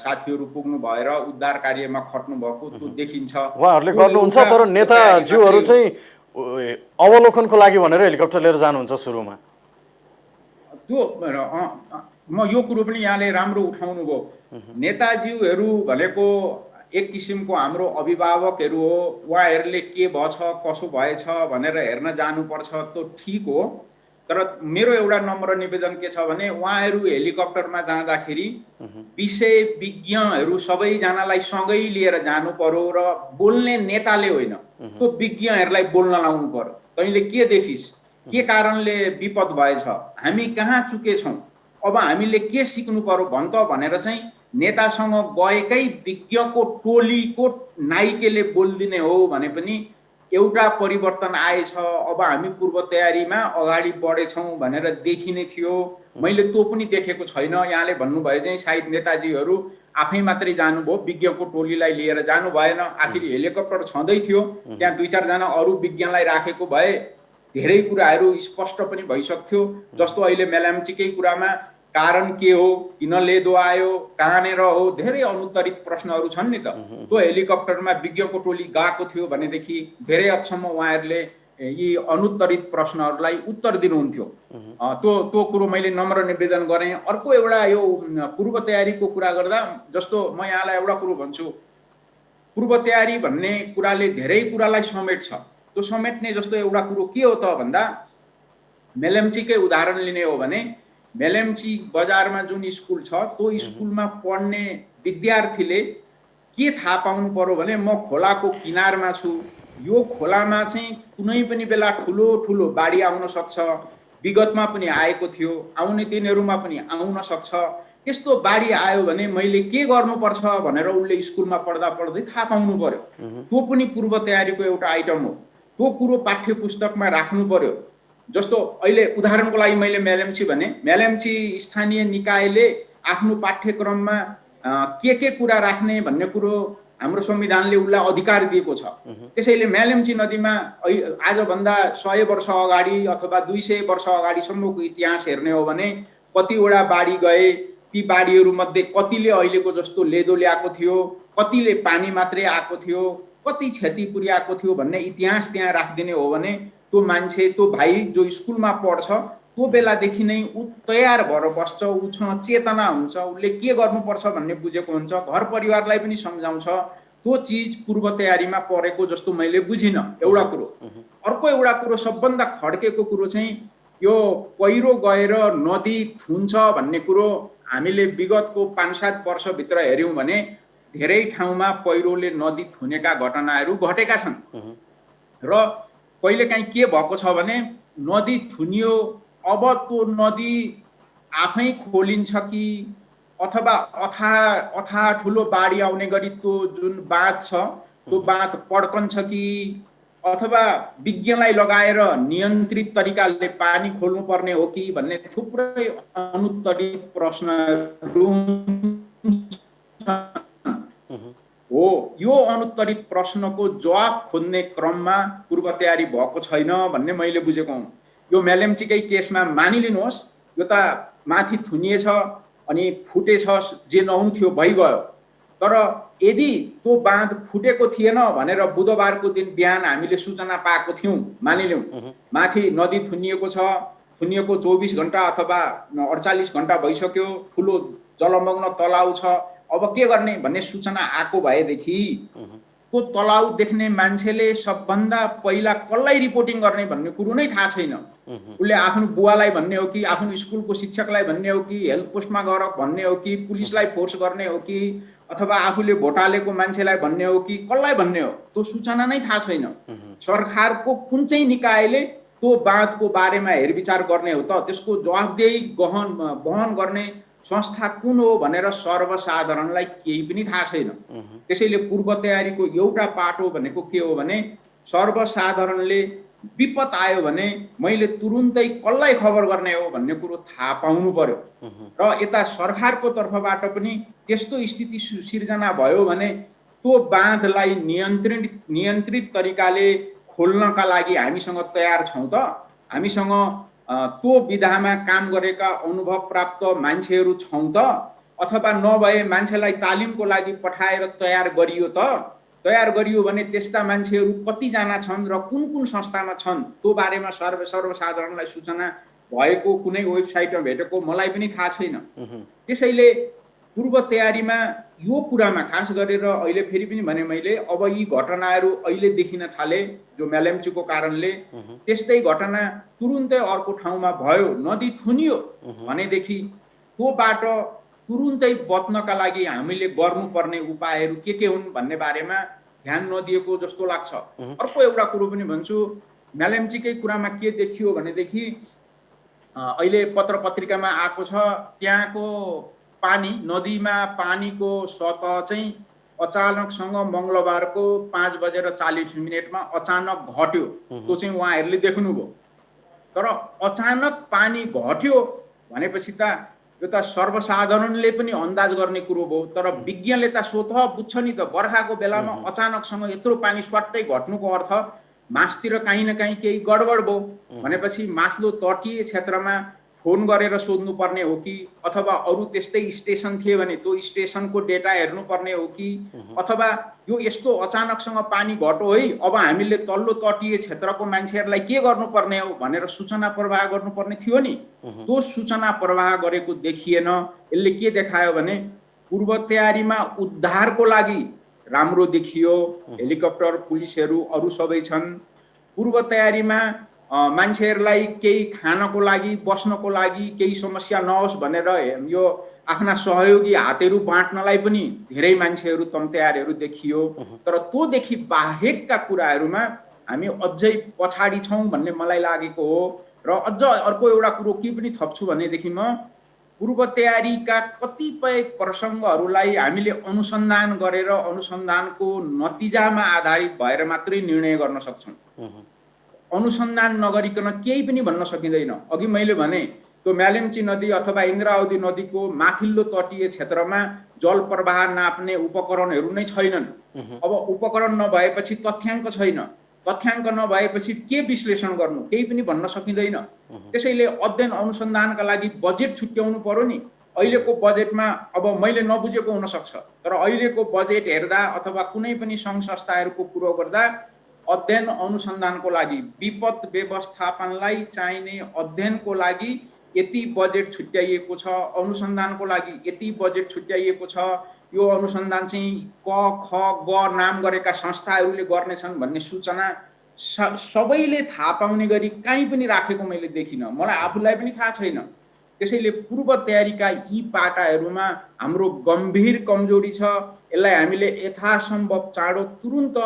साथीहरू पुग्नु भएर उद्धार कार्यमा खट्नु भएको त्यो देखिन्छ। उहाँहरूले गर्नुहुन्छ, तर नेताज्यूहरू चाहिँ अवलोकनको लागि भनेर हेलिकप्टर लिएर जानुहुन्छ सुरुमा। त्यो म यो कुरो पनि यहाँले राम्रो उठाउनु भयो। नेताज्यूहरू भनेको एक किसिमको हाम्रो अभिभावकहरू हो। उहाँहरूले के भएछ कसो भएछ भनेर हेर्न जानुपर्छ, त्यो ठिक हो। तर मेरो एउटा नम्र निवेदन के छ भने उहाँहरू हेलिकप्टरमा जाँदाखेरि विषय विज्ञहरू सबैजनालाई सँगै लिएर जानु पर्यो र बोल्ने नेताले होइन, त्यो विज्ञहरूलाई बोल्न लाउनु पर्यो। तैँले के देखिस्, के कारणले विपद भएछ, हामी कहाँ चुकेछौँ, अब हामीले के सिक्नु पर्यो भन्छ भनेर चाहिँ नेतासँग गएकै विज्ञको टोलीको नाइकेले बोलिदिने हो भने पनि एउटा परिवर्तन आएछ, अब हामी पूर्व तयारीमा अगाडि बढेछौँ भनेर देखिने थियो। मैले त्यो पनि देखेको छैन। यहाँले भन्नुभयो चाहिँ सायद नेताजीहरू आफै मात्रै जानुभयो, विज्ञको टोलीलाई लिएर जानु भएन। आखिर हेलिकप्टर छँदै थियो, त्यहाँ 2-4 जना अरू विज्ञलाई राखेको भए धेरै कुराहरू स्पष्ट पनि भइसक्थ्यो। जस्तो अहिले मेलाम्चीकै कुरामा कारण के हो, किन लेदो आयो, कहाँनिर हो, धेरै अनुत्तरित प्रश्नहरू छन् नि त। त्यो हेलिकप्टरमा विज्ञको टोली गएको थियो भनेदेखि धेरै हदसम्म उहाँहरूले यी अनुत्तरित प्रश्नहरूलाई उत्तर दिनुहुन्थ्यो। त्यो कुरो मैले नम्र निवेदन गरेँ। अर्को एउटा यो पूर्व तयारीको कुरा गर्दा जस्तो म यहाँलाई एउटा कुरो भन्छु, पूर्व तयारी भन्ने कुराले धेरै कुरालाई समेट्छ। त्यो समेट्ने जस्तो एउटा कुरो के हो त भन्दा, मेलम्चीकै उदाहरण लिने हो भने मेलम्ची बजारमा जुन स्कुल छ त्यो स्कुलमा पढ्ने विद्यार्थीले के थाहा पाउनु पर्यो भने म खोलाको किनारमा छु, यो खोलामा चाहिँ कुनै पनि बेला ठुलो ठुलो बाढी आउन सक्छ, विगतमा पनि आएको थियो, आउने दिनहरूमा पनि आउन सक्छ। त्यस्तो बाढी आयो भने मैले के गर्नुपर्छ भनेर उसले स्कुलमा पढ्दा पढ्दै थाहा पाउनु पर्यो। त्यो पनि पूर्व तयारीको एउटा आइटम हो। त्यो कुरो पाठ्य पुस्तकमा राख्नु पर्यो। जस्तो अहिले उदाहरणको लागि मैले मेलम्ची भने, मेलम्ची स्थानीय निकायले आफ्नो पाठ्यक्रममा के कुरा राख्ने भन्ने कुरो हाम्रो संविधानले उसलाई अधिकार दिएको छ। त्यसैले मेलम्ची नदीमा आजभन्दा 100 वर्ष अगाडि अथवा 200 वर्ष अगाडिसम्मको इतिहास हेर्ने हो भने कतिवटा बाढी गए, ती बाढीहरूमध्ये कतिले अहिलेको जस्तो लेदो ल्याएको थियो, कतिले पानी मात्रै आएको थियो, कति क्षति पुर्याएको थियो भन्ने इतिहास त्यहाँ राखिदिने हो भने त्यो मान्छे, त्यो भाइ जो स्कुलमा पढ्छ त्यो बेलादेखि नै ऊ तयार भएर बस्छ, उसँग चेतना हुन्छ, उसले के गर्नुपर्छ भन्ने बुझेको हुन्छ, घर परिवारलाई पनि सम्झाउँछ। त्यो चिज पूर्व तयारीमा परेको जस्तो मैले बुझिनँ, एउटा कुरो। अर्को एउटा कुरो सबभन्दा खड्केको कुरो चाहिँ यो पहिरो गएर नदी थुन्छ भन्ने कुरो हामीले विगतको 5-7 वर्षभित्र हेऱ्यौँ भने धेरै ठाउँमा पहिरोले नदी थुनेका घटनाहरू घटेका छन्। र कहिलेकाहीँ के भएको छ भने नदी थुनियो, अब त्यो नदी आफै खोलिन्छ कि अथवा अथाह ठुलो बाढी आउने गरी त्यो जुन बाँध छ त्यो बाँध पड्कन्छ कि अथवा विज्ञलाई लगाएर नियन्त्रित तरिकाले पानी खोल्नु पर्ने हो कि भन्ने थुप्रै अनुत्तरित प्रश्नहरू हो। यो अनुत्तरित प्रश्नको जवाब खोज्ने क्रममा पूर्व तयारी भएको छैन भन्ने मैले बुझेको हुँ। यो मेलम्चीकै केसमा मानिलिनुहोस्, यो त माथि थुनिएछ अनि फुटेछ, जे नहुन्थ्यो भइगयो। तर यदि त्यो बाँध फुटेको थिएन भनेर बुधबारको दिन बिहान हामीले सूचना पाएको थियौँ, मानिलिउँ माथि नदी थुनिएको छ, थुनिएको 24 घण्टा अथवा 48 घण्टा भइसक्यो, ठुलो जलमग्न तलाउ छ, अब के गर्ने भन्ने सूचना आएको भएदेखि त्यो तलाउ देख्ने मान्छेले सबभन्दा पहिला कसलाई रिपोर्टिङ गर्ने भन्ने कुरो नै थाहा छैन। उसले आफ्नो बुवालाई भन्ने हो कि आफ्नो स्कुलको शिक्षकलाई भन्ने हो कि हेल्थ पोस्टमा गएर भन्ने हो कि पुलिसलाई फोर्स गर्ने हो कि अथवा आफूले भोट हालेको मान्छेलाई भन्ने हो कि कसलाई भन्ने हो त्यो सूचना नै थाहा छैन। सरकारको कुन चाहिँ निकायले त्यो बाँधको बारेमा हेरविचार गर्ने हो त, त्यसको जवाफदेही वहन गर्ने संस्था कुन हो भनेर सर्वसाधारणलाई केही पनि थाहा छैन। त्यसैले पूर्व तयारीको एउटा पाटो भनेको के हो भने सर्वसाधारणले विपद आयो भने मैले तुरुन्तै कसलाई खबर गर्ने हो भन्ने कुरो थाहा पाउनु पर्यो। र यता सरकारको तर्फबाट पनि त्यस्तो स्थिति सिर्जना भयो भने त्यो बाँधलाई नियन्त्रित तरिकाले खोल्नका लागि हामीसँग तयार छौँ त। हामीसँग त्यो विधामा काम गरेका अनुभव प्राप्त मान्छेहरू छौँ त, अथवा नभए मान्छेलाई तालिमको लागि पठाएर तयार गरियो त। तयार गरियो भने त्यस्ता मान्छेहरू कतिजना छन् र कुन कुन संस्थामा छन् त्यो बारेमा सर्वसाधारणलाई सूचना भएको कुनै वेबसाइटमा भेटेको मलाई पनि थाहा छैन। त्यसैले पूर्व तयारीमा यो कुरामा खास गरेर अहिले फेरि पनि भने मैले अब यी घटनाहरू अहिले देखिन थाले जो मेलेम्चीको कारणले, त्यस्तै घटना तुरुन्तै अर्को ठाउँमा भयो, नदी थुनियो भनेदेखि त्योबाट तुरुन्तै बच्नका लागि हामीले गर्नुपर्ने उपायहरू के हुन् भन्ने बारेमा ध्यान नदिएको जस्तो लाग्छ। अर्को एउटा कुरो पनि भन्छु, मेलेम्चीकै कुरामा के देखियो भनेदेखि अहिले पत्र पत्रिकामा आएको छ त्यहाँको पानी, नदीमा पानीको सतह चाहिँ अचानकसँग मङ्गलबारको 5:40 अचानक घट्यो। त्यो चाहिँ उहाँहरूले देख्नुभयो। तर अचानक पानी घट्यो भनेपछि त यो त सर्वसाधारणले पनि अन्दाज गर्ने कुरो भयो। तर विज्ञले त स्वतः बुझ्छ नि त, बर्खाको बेलामा अचानकसँग यत्रो पानी स्वाट्टै घट्नुको अर्थ मासतिर काहीँ न काहीँ केही गडबड भयो भनेपछि माथिल्लो तटीय क्षेत्रमा फोन गरेर सोध्नुपर्ने हो कि, अथवा अरू त्यस्तै स्टेसन थिए भने त्यो स्टेसनको डेटा हेर्नुपर्ने हो कि, अथवा यो यस्तो अचानकसँग पानी घट्यो है अब हामीले तल्लो तटीय क्षेत्रको मान्छेहरूलाई के गर्नुपर्ने हो भनेर सूचना प्रवाह गर्नुपर्ने थियो नि। त्यो सूचना प्रवाह गरेको देखिएन। यसले के देखायो भने पूर्व तयारीमा उद्धारको लागि राम्रो देखियो, हेलिकप्टर पुलिसहरू अरू सबै छन्। पूर्व तयारीमा मान्छेहरूलाई केही खानको लागि बस्नको लागि केही समस्या नहोस् भनेर यो आफ्ना सहयोगी हातहरू बाँड्नलाई पनि धेरै मान्छेहरू तयारहरू देखियो। तर त्योदेखि बाहेकका कुराहरूमा हामी अझै पछाडि छौँ भन्ने मलाई लागेको हो। र अझ अर्को एउटा कुरो के पनि थप्छु भनेदेखि म पूर्व तयारीका कतिपय प्रसङ्गहरूलाई हामीले अनुसन्धान गरेर अनुसन्धानको नतिजामा आधारित भएर मात्रै निर्णय गर्न सक्छौँ। अनुसन्धान नगरिकन केही पनि भन्न सकिँदैन। अघि मैले भने त्यो मेलेम्ची नदी अथवा इन्द्रावती नदीको माथिल्लो तटीय क्षेत्रमा जल प्रवाह नाप्ने उपकरणहरू नै छैनन्। अब उपकरण नभएपछि तथ्याङ्क छैन, तथ्याङ्क नभएपछि के विश्लेषण गर्नु केही पनि भन्न सकिँदैन। त्यसैले अध्ययन अनुसन्धानका लागि बजेट छुट्याउनु पर्यो नि। अहिलेको बजेटमा अब मैले नबुझेको हुन सक्छ, तर अहिलेको बजेट हेर्दा अथवा कुनै पनि सङ्घ संस्थाहरूको कुरो गर्दा अध्ययन अनुसन्धानको लागि विपद व्यवस्थापनलाई चाहिने अध्ययनको लागि यति बजेट छुट्याइएको छ, अनुसन्धानको लागि यति बजेट छुट्याइएको छ, यो अनुसन्धान चाहिँ क ख ग नाम गरेका संस्थाहरूले गर्नेछन् भन्ने सूचना सबैले थाहा पाउने गरी कहीँ पनि राखेको मैले देखिनँ, मलाई आफूलाई पनि थाहा छैन। त्यसैले पूर्व तयारीका यी पाटाहरूमा हाम्रो गम्भीर कमजोरी छ। यसलाई हामीले यथासम्भव चाँडो तुरुन्त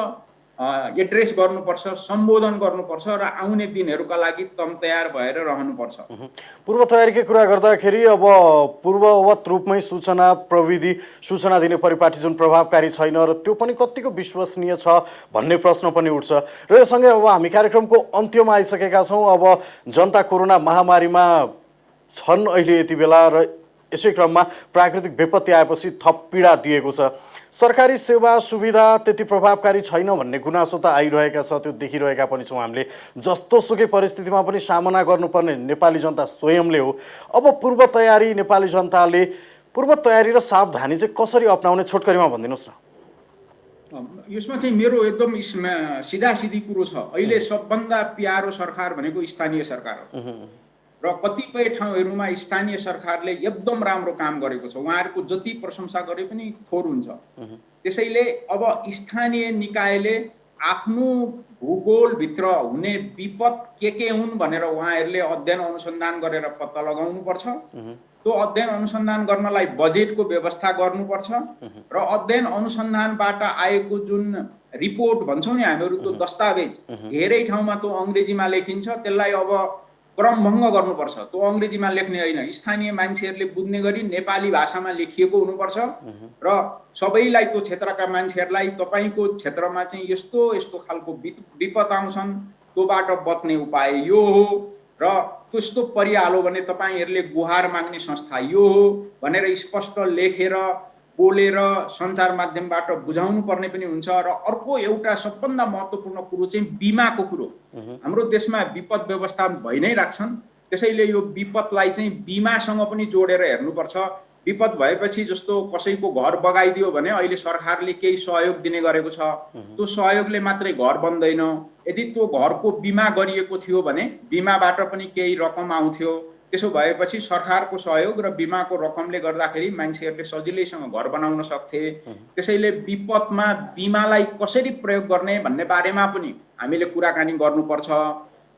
एड्रेस गर्नुपर्छ, सम्बोधन गर्नुपर्छ र आउने दिनहरूका लागि तयार भएर रहनुपर्छ। पूर्व तयारीकै कुरा गर्दाखेरि अब पूर्ववत रूपमै सूचना प्रविधि सूचना दिने परिपाटी जुन प्रभावकारी छैन र त्यो पनि कतिको विश्वसनीय छ भन्ने प्रश्न पनि उठ्छ। र योसँगै अब हामी कार्यक्रमको अन्त्यमा आइसकेका छौँ। अब जनता कोरोना महामारीमा छन् अहिले यति बेला र यसै क्रममा प्राकृतिक विपत्ति आएपछि थप पीडा दिएको छ। सरकारी सेवा सुविधा त्यति प्रभावकारी छैन भन्ने गुनासो त आइरहेका छ, त्यो देखिरहेका पनि छौँ हामीले। जस्तो सुकै परिस्थितिमा पनि सामना गर्नुपर्ने नेपाली जनता स्वयंले हो। अब पूर्व तयारी नेपाली जनताले पूर्व तयारी र सावधानी चाहिँ कसरी अपनाउने छोटकरीमा भनिदिनुहोस् न। यसमा चाहिँ मेरो एकदम सिधासिधी कुरो छ। अहिले सबभन्दा प्यारो सरकार भनेको स्थानीय सरकार हो र कतिपय ठाउँहरूमा स्थानीय सरकारले एकदम राम्रो काम गरेको छ। उहाँहरूको जति प्रशंसा गरे पनि थोर हुन्छ। त्यसैले अब स्थानीय निकायले आफ्नो भूगोलभित्र हुने विपद के हुन् भनेर उहाँहरूले अध्ययन अनुसन्धान गरेर पत्ता लगाउनुपर्छ। त्यो अध्ययन अनुसन्धान गर्नलाई बजेटको व्यवस्था गर्नुपर्छ र अध्ययन अनुसन्धानबाट आएको जुन रिपोर्ट भन्छौँ नि हामीहरू, त्यो दस्तावेज धेरै ठाउँमा त्यो अङ्ग्रेजीमा लेखिन्छ, त्यसलाई अब क्रमभङ्ग गर्नुपर्छ। त्यो अङ्ग्रेजीमा लेख्ने होइन, स्थानीय मान्छेहरूले बुझ्ने गरी नेपाली भाषामा लेखिएको हुनुपर्छ र सबैलाई, त्यो क्षेत्रका मान्छेहरूलाई तपाईँको क्षेत्रमा चाहिँ यस्तो यस्तो खालको विपद आउँछन्, त्योबाट बच्ने उपाय यो हो र त्यस्तो परिहाल्यो भने तपाईँहरूले गुहार माग्ने संस्था यो हो भनेर स्पष्ट लेखेर बोलेर सञ्चार माध्यमबाट बुझाउनु पर्ने पनि हुन्छ। र अर्को एउटा सबभन्दा महत्त्वपूर्ण कुरो चाहिँ बिमाको कुरो। हाम्रो देशमा विपद व्यवस्थापन भइ नै राख्छन्, त्यसैले यो विपदलाई चाहिँ बिमासँग पनि जोडेर हेर्नुपर्छ। विपद भएपछि जस्तो कसैको घर बगाइदियो भने अहिले सरकारले केही सहयोग दिने गरेको छ, त्यो सहयोगले मात्रै घर बन्दैन। यदि त्यो घरको बिमा गरिएको थियो भने बिमाबाट पनि केही रकम आउँथ्यो, त्यसो भएपछि सरकारको सहयोग र बिमाको रकमले गर्दाखेरि मान्छेहरूले सजिलैसँग घर बनाउन सक्थे। त्यसैले विपदमा बिमालाई कसरी प्रयोग गर्ने भन्ने बारेमा पनि हामीले कुराकानी गर्नुपर्छ।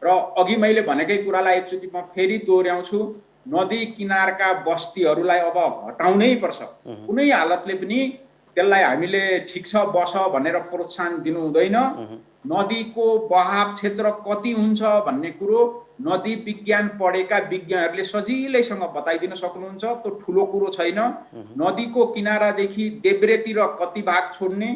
र अघि मैले भनेकै कुरालाई एकचोटि म फेरि दोहोऱ्याउँछु, नदी किनारका बस्तीहरूलाई अब हटाउनै पर्छ। कुनै हालतले पनि त्यसलाई हामीले ठिक छ बस भनेर प्रोत्साहन दिनु हुँदैन। नदीको बहाव क्षेत्र कति हुन्छ भन्ने कुरो नदी विज्ञान पढेका विज्ञहरूले सजिलैसँग बताइदिन सक्नुहुन्छ, त्यो ठुलो कुरो छैन। नदीको किनारादेखि देब्रेतिर कति भाग छोड्ने,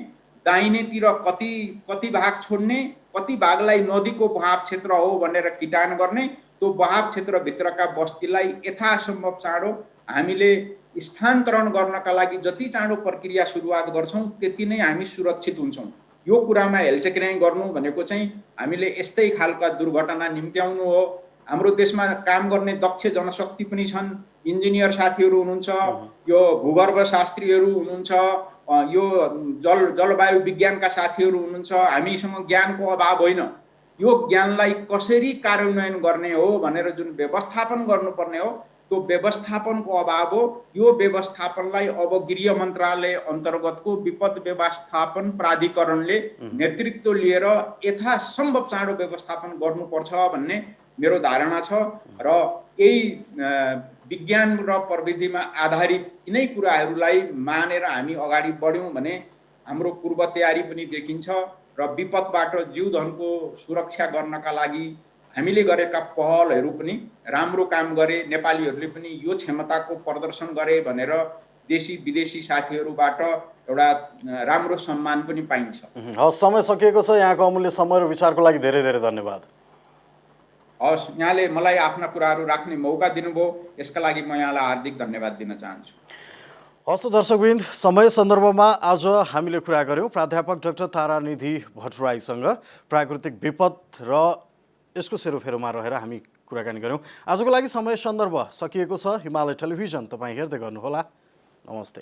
दाहिनेतिर कति भाग छोड्ने, कति भागलाई नदीको बहाव क्षेत्र हो भनेर किटान गर्ने, त्यो बहाव क्षेत्रभित्रका बस्तीलाई यथासम्भव चाँडो हामीले स्थानान्तरण गर्नका लागि जति चाँडो प्रक्रिया सुरुवात गर्छौँ त्यति नै हामी सुरक्षित हुन्छौँ। यो कुरामा हेलचेक्र्याइँ गर्नु भनेको चाहिँ हामीले यस्तै खालका दुर्घटना निम्त्याउनु हो। हाम्रो देशमा काम गर्ने दक्ष जनशक्ति पनि छन्, इन्जिनियर साथीहरू हुनुहुन्छ, यो भूगर्भ शास्त्रीहरू हुनुहुन्छ, यो जलवायु विज्ञानका साथीहरू हुनुहुन्छ। हामीसँग ज्ञानको अभाव होइन, यो ज्ञानलाई कसरी कार्यान्वयन गर्ने हो भनेर जुन व्यवस्थापन गर्नुपर्ने हो त्यो व्यवस्थापनको अभाव हो। यो व्यवस्थापनलाई अब गृह मन्त्रालय अन्तर्गतको विपद व्यवस्थापन प्राधिकरणले नेतृत्व लिएर यथासम्भव चाँडो व्यवस्थापन गर्नुपर्छ भन्ने मेरो धारणा छ। र यही विज्ञान र प्रविधिमा आधारित यिनै कुराहरूलाई मानेर हामी अगाडि बढ्यौँ भने हाम्रो पूर्व तयारी पनि देखिन्छ र विपदबाट जीवधनको सुरक्षा गर्नका लागि हामीले गरेका पहलहरू पनि राम्रो काम गरे, नेपालीहरूले पनि यो क्षमताको प्रदर्शन गरे भनेर देशी विदेशी साथीहरूबाट एउटा राम्रो सम्मान पनि पाइन्छ। हस्, समय सकिएको छ। यहाँको अमूल्य समय र विचारको लागि धेरै धेरै धन्यवाद। हस्, यहाँले मलाई आफ्ना कुराहरू राख्ने मौका दिनुभयो, यसका लागि म यहाँलाई हार्दिक धन्यवाद दिन चाहन्छु। हस्त दर्शकवृन्द, समय सन्दर्भमा आज हामीले कुरा गऱ्यौँ प्राध्यापक डाक्टर तारानिधि भट्टराईसँग। प्राकृतिक विपद र यसको सेरोफेरोमा रहेर हामी कुराकानी गऱ्यौँ। आजको लागि समय सन्दर्भ सकिएको छ। हिमालय टेलिभिजन तपाईँ हेर्दै गर्नुहोला। नमस्ते।